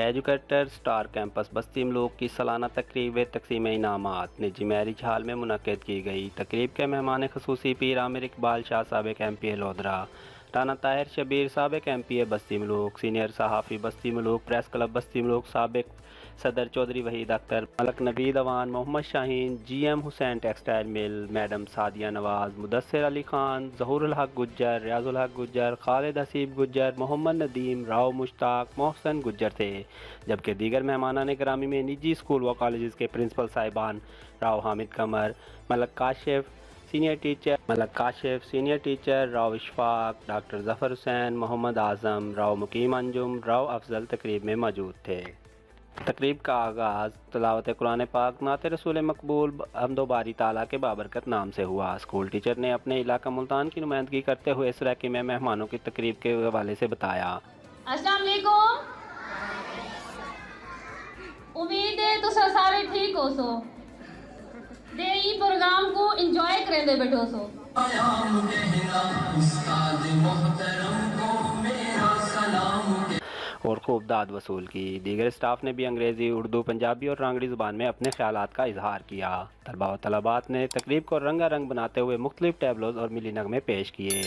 Educator star campus بستی ملوک کی سالانہ تقریب تقسیم انعامات نجی میرج ہال میں منعقد کی گئی۔ تقریب کے مہمان خصوصی پیر عامر اقبال شاہ سابق ایم پی اے لودھرا، رانا طاہر شبیر سابق ایم پی اے بستی ملوک، سینئر صحافی بستی ملوک، پریس کلب بستی ملوک سابق صدر چودھری وحید اختر، ملک نوید اوان، محمد شاہین، جی ایم حسین ٹیکسٹائل مل، میڈم سعدیہ نواز، مدثر علی خان، ظہور الحق گجر، ریاض الحق گجر، خالد حسیب گجر، محمد ندیم، راؤ مشتاق، محسن گجر تھے، جبکہ دیگر مہمانان گرامی میں نجی اسکول و کالجز کے پرنسپل صاحبان Rao Hamid Qamar, Malik Kashif senior teacher, Rao Ashfaq, doctor Zafar Hussain, Muhammad Azam, Rao Muqeem Anjum, Rao افضل تقریب میں موجود تھے۔ تقریب کا آغاز تلاوت قرآن پاک، نعت رسول مقبول، حمد و باری تعالیٰ کے بابرکت نام سے ہوا۔ اسکول ٹیچر نے اپنے علاقہ ملتان کی نمائندگی کرتے ہوئے اس علاقے میں مہمانوں کی تقریب کے حوالے سے بتایا۔ السلام علیکم، امید ہے تسا سارے ٹھیک ہو سو دے ای پروگرام کو انجوائے کریں دے بیٹھو سو۔ اور خوب داد وصول کی۔ دیگر اسٹاف نے بھی انگریزی، اردو، پنجابی اور رانگڑی زبان میں اپنے خیالات کا اظہار کیا۔ طلباء و طالبات نے تقریب کو رنگا رنگ بناتے ہوئے مختلف ٹیبلوز اور ملی نغمے پیش کیے۔